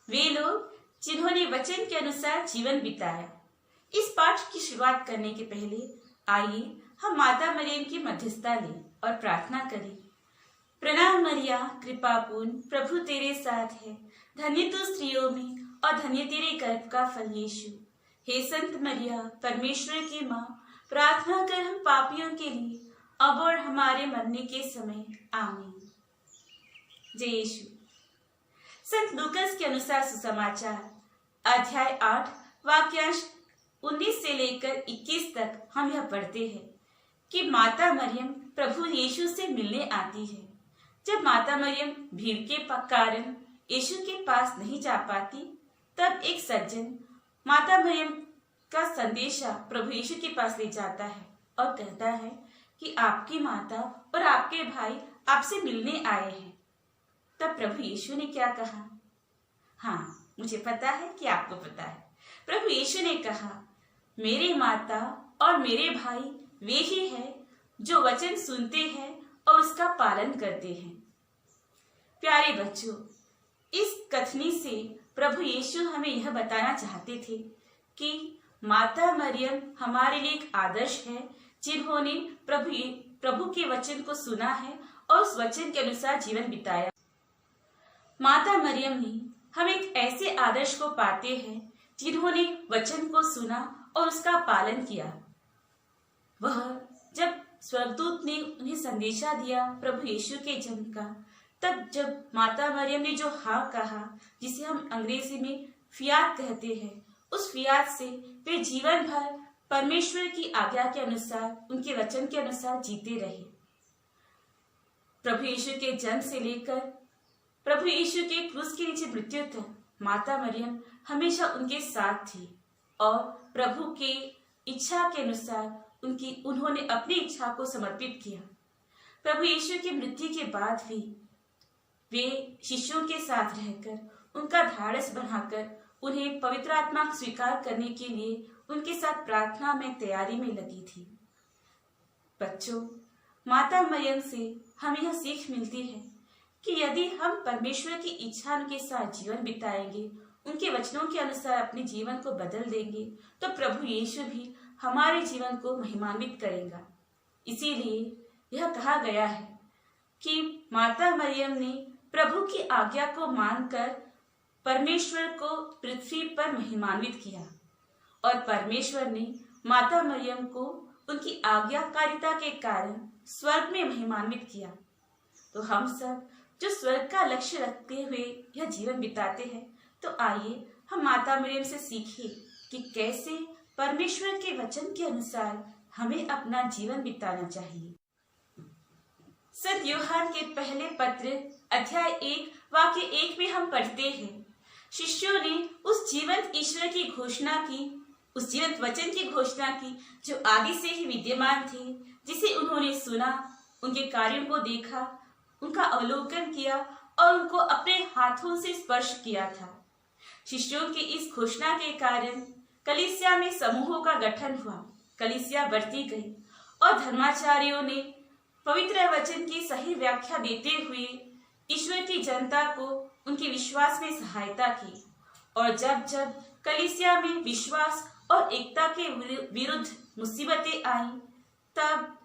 वे लोग जिन्होंने वचन के अनुसार जीवन बिताया। इस पाठ की शुरुआत करने के पहले आइए हम माता मरियम की मध्यस्थता लें और प्रार्थना करें। प्रणाम मरिया, कृपापूर्ण, प्रभु तेरे साथ है। धन्य तू स्त्रियों में और धन्य तेरे गर्भ का फल यीशु। हे संत मरिया, परमेश्वर की माँ, प्रार्थना कर हम पापियों के लिए अब और हमारे मरने के समय। आमीन। जय यीशु। संत लूकस के अनुसार सुसमाचार अध्याय 8 वाक्यांश 19 से लेकर 21 तक हम यह पढ़ते हैं कि माता मरियम प्रभु यीशु से मिलने आती है। जब माता मरियम भीड़ के कारण यीशु के पास नहीं जा पाती, तब एक सज्जन माता मरियम का संदेशा प्रभु यीशु के पास ले जाता है और कहता है कि आपकी माता और आपके भाई आपसे मिलने आए हैं। तब प्रभु यीशु ने क्या कहा? हाँ, मुझे पता है कि आपको पता है। प्रभु यीशु ने कहा, मेरी माता और मेरे भाई वे ही हैं जो वचन सुनते हैं और उसका पालन करते हैं। प्यारे बच्चों, इस कथनी से प्रभु यीशु हमें यह बताना चाहते थे कि माता मरियम हमारे लिए एक आदर्श है, जिन्होंने प्रभु के वचन को सुना है और उस वचन के अनुसार जीवन बिताया। माता मरियम ने हम एक ऐसे आदर्श को पाते हैं जिन्होंने वचन को सुना और उसका पालन किया। वह जब स्वर्गदूत ने उन्हें संदेशा दिया प्रभु यीशु के जन्म का, तब जब माता मरियम ने जो हाँ कहा, जिसे हम अंग्रेजी में फियात कहते हैं, उस फियात से वे जीवन भर परमेश्वर की आज्ञा के अनुसार, उनके वचन के अनुसार जीते रहे। प्रभु यीशु के जन्म से लेकर प्रभु यीशु के क्रूस के नीचे मृत्यु तक माता मरियम हमेशा उनके साथ थी और प्रभु के इच्छा के अनुसार उन्होंने अपनी इच्छा को समर्पित किया। प्रभु यीशु की मृत्यु के बाद भी वे शिष्यों के साथ रहकर उनका ढाढ़स बढ़ाकर उन्हें पवित्र आत्मा स्वीकार करने के लिए उनके साथ प्रार्थना में तैयारी में लगी थी। बच्चों, माता मरियम से हमें यह सीख मिलती है कि यदि हम परमेश्वर की इच्छा के साथ जीवन बिताएंगे, उनके वचनों के अनुसार अपने जीवन को बदल देंगे, तो प्रभु यीशु भी हमारे जीवन को महिमान्वित करेगा। इसीलिए यह कहा गया है कि माता मरियम ने प्रभु की आज्ञा को मानकर परमेश्वर को पृथ्वी पर महिमान्वित किया और परमेश्वर ने माता मरियम को उनकी आज्ञाकारिता के कारण स्वर्ग में महिमान्वित किया। तो हम सब जो स्वर्ग का लक्ष्य रखते हुए यह जीवन बिताते हैं, तो आइए हम माता मरियम से सीखें कि कैसे परमेश्वर के वचन के अनुसार हमें अपना जीवन बिताना चाहिए। संत यूहन्ना के पहले पत्र अध्याय 1 वाक्य 1 में हम पढ़ते हैं, शिष्यों ने उस जीवंत ईश्वर की घोषणा की, उस जीवंत वचन की घोषणा की जो आदि से ही विद्यमान थे, जिसे उन्होंने सुना, उनके कार्यों को देखा, उनका अवलोकन किया और उनको अपने हाथों से स्पर्श किया था। शिष्यों की इस घोषणा के कारण कलीसिया में समूहों का गठन हुआ, कलीसिया बढ़ती गई और धर्माचार्यों ने पवित्र वचन की सही व्याख्या देते हुए ईश्वर की जनता को उनके विश्वास में सहायता की। और जब जब कलीसिया में विश्वास और एकता के विरुद्ध मुसीबतें आई, तब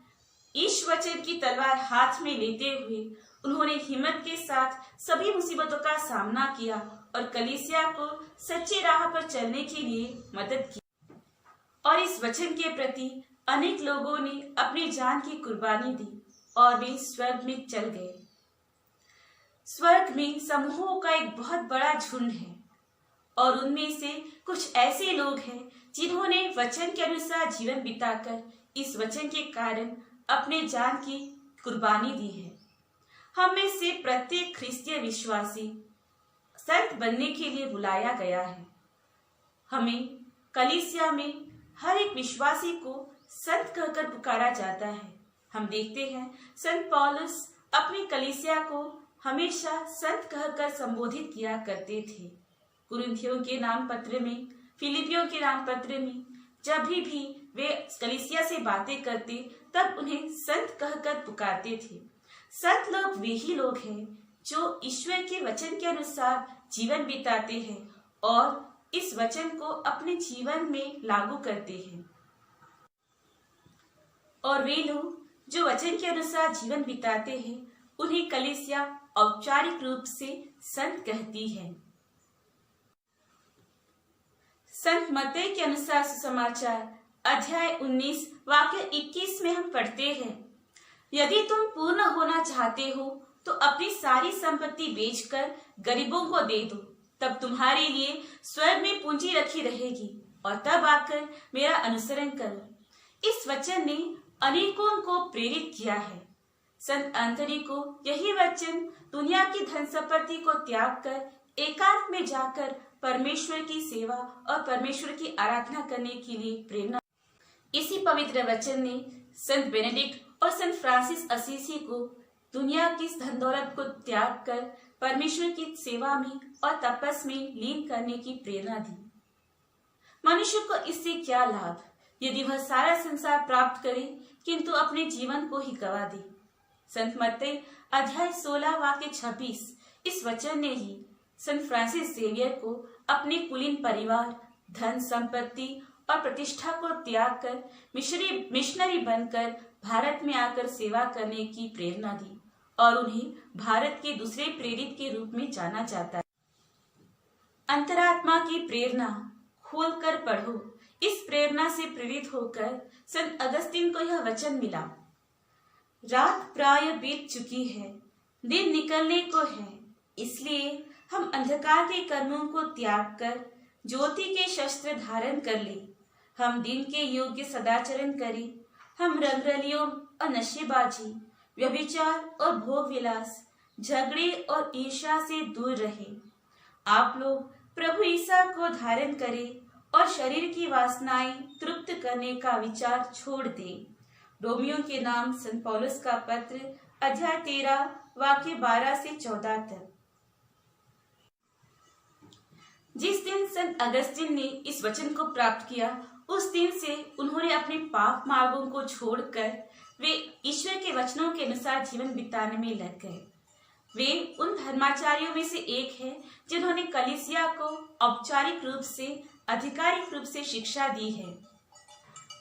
ईश वचन की तलवार हाथ में लेते हुए उन्होंने हिम्मत के साथ सभी मुसीबतों का सामना किया और कलीसिया को सच्चे राह पर चलने के लिए मदद की। और इस वचन के प्रति अनेक लोगों ने अपनी जान की कुर्बानी दी और वे स्वर्ग में चल गए। स्वर्ग में समूहों का एक बहुत बड़ा झुंड है और उनमें से कुछ ऐसे लोग हैं जिन्होंने वचन के अनुसार जीवन बिताकर इस वचन के कारण अपने जान की कुर्बानी दी है। हम में से प्रत्येक ख्रिस्तीय विश्वासी संत बनने के लिए बुलाया गया है। हमें कलीसिया में हर एक विश्वासी को संत कहकर पुकारा जाता है। हम देखते हैं संत पौलुस अपनी कलीसिया को हमेशा संत कहकर संबोधित किया करते थे। कुरिन्थियों के नाम पत्र में, फिलिपियों के नाम पत्र में जब भी वे कलीसिया से बातें करते, तब उन्हें संत कहकर पुकारते थे। संत लोग वे ही लोग हैं जो ईश्वर के वचन के अनुसार जीवन बिताते हैं और इस वचन को अपने जीवन में लागू करते हैं। और वे लोग जो वचन के अनुसार जीवन बिताते हैं उन्हें कलीसिया औपचारिक रूप से संत कहती है। संत मत्ती के अनुसार सुसमाचार अध्याय 19 वाक्य 21 में हम पढ़ते हैं, यदि तुम पूर्ण होना चाहते हो तो अपनी सारी संपत्ति बेचकर गरीबों को दे दो, तब तुम्हारे लिए स्वर्ग में पूंजी रखी रहेगी और तब आकर मेरा अनुसरण करो। इस वचन ने अनेकों को प्रेरित किया है। संत अंतरी को यही वचन दुनिया की धन संपत्ति को त्याग कर एकांत में जाकर परमेश्वर की सेवा और परमेश्वर की आराधना करने के लिए प्रेरणा। इसी पवित्र वचन ने संत बेनेडिक्ट और संत फ्रांसिस असीसी को दुनिया की धन दौलत को त्याग कर परमेश्वर की सेवा में और तपस्या में लीन करने की प्रेरणा दी। मनुष्य को इससे क्या लाभ यदि वह सारा संसार प्राप्त करे किंतु अपने जीवन को ही गवा दे। संत मत्ती अध्याय 16 वाक्य 26 इस वचन ने ही संत फ्रांसिस जेवियर को अपने कुलीन परिवार, धन संपत्ति और प्रतिष्ठा को त्याग कर मिशनरी बनकर भारत में आकर सेवा करने की प्रेरणा दी और उन्हें भारत के दूसरे प्रेरित के रूप में जाना जाता है। अंतरात्मा की प्रेरणा खोलकर पढ़ो। इस प्रेरणा से प्रेरित होकर संत अगस्तीन को यह वचन मिला, रात प्राय बीत चुकी है, दिन निकलने को है, इसलिए हम अंधकार के कर्मों को त्याग कर ज्योति के शस्त्र धारण कर ले। हम दिन के योग्य सदाचरण करें। हम रंगरलियों और नशेबाजी, व्यभिचार और भोग विलास, झगड़े और ईर्ष्या से दूर रहें। आप लोग प्रभु ईसा को धारण करें और शरीर की वासनाएं तृप्त करने का विचार छोड़ दें। रोमियो के नाम संत पौलुस का पत्र अध्याय 13 वाक्य 12 से 14 तक। जिस दिन संत अगस्तीन ने इस वचन को प्राप्त किया उस दिन से उन्होंने अपने पाप मार्गों को छोड़कर वे ईश्वर के वचनों के अनुसार जीवन बिताने में लग गए। वे उन धर्माचार्यों में से एक है जिन्होंने कलीसिया को औपचारिक रूप से आधिकारिक रूप से शिक्षा दी है।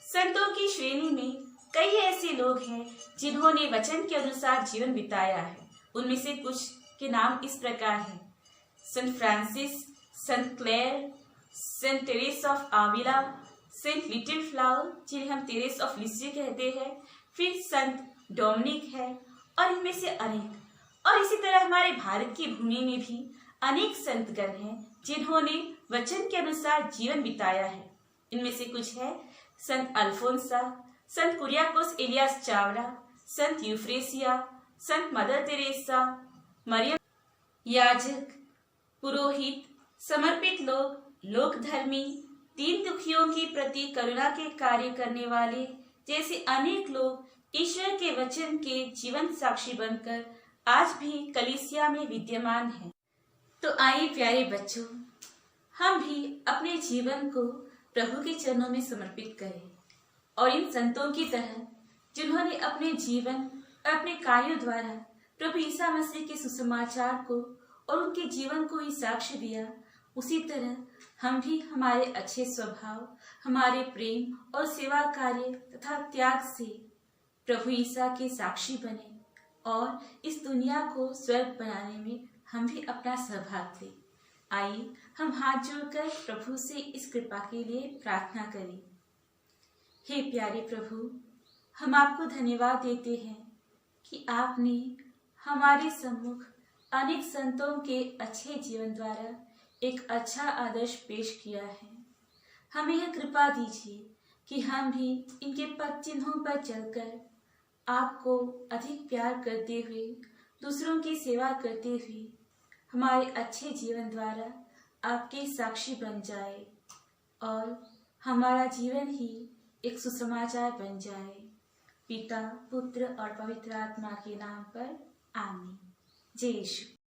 संतों की श्रेणी में कई ऐसे लोग हैं जिन्होंने वचन के अनुसार जीवन बिताया है। उनमें से कुछ के नाम इस प्रकार हैं, संत फ्रांसिस, संत Clare, saint Teresa of Avila, saint little flower जिन्हें हम टेरेस ऑफ लिसिए कहते हैं, फिर संत डोमिनिक है और इनमें से अनेक। और इसी तरह हमारे भारत की भूमि में भी अनेक संतगण हैं जिन्होंने वचन के अनुसार जीवन बिताया है। इनमें से कुछ है संत अल्फोंसा, संत कुरियाकोस इलियास चावड़ा, संत यूफ्रेसिया, संत मदर तेरेसा, मरियम याजक, पुरोहित, समर्पित लोग, लोकधर्मी, दीन दुखियों के प्रति करुणा के कार्य करने वाले जैसे अनेक लोग ईश्वर के वचन के जीवन साक्षी बनकर आज भी कलीसिया में विद्यमान हैं। तो आइए प्यारे बच्चों, हम भी अपने जीवन को प्रभु के चरणों में समर्पित करें और इन संतों की तरह जिन्होंने अपने जीवन और अपने कार्यों द्वारा प्रभु ईसा मसीह के सुसमाचार को और उनके जीवन को ही साक्ष्य दिया, उसी तरह हम भी हमारे अच्छे स्वभाव, हमारे प्रेम और सेवा कार्य तथा त्याग से प्रभु ईसा के साक्षी बने और इस दुनिया को स्वर्ग बनाने में हम भी अपना सहभाग लें। आइए हम हाथ जोड़कर प्रभु से इस कृपा के लिए प्रार्थना करें। हे प्यारे प्रभु, हम आपको धन्यवाद देते हैं कि आपने हमारे सम्मुख अनेक संतों के अच्छे जीवन द्वारा एक अच्छा आदर्श पेश किया है। हमें यह कृपा दीजिए कि हम भी इनके पद चिन्हों पर चलकर आपको अधिक प्यार करते हुए, दूसरों की सेवा करते हुए हमारे अच्छे जीवन द्वारा आपके साक्षी बन जाए और हमारा जीवन ही एक सुसमाचार बन जाए। पिता, पुत्र और पवित्र आत्मा के नाम पर आमीन। जय यीशु।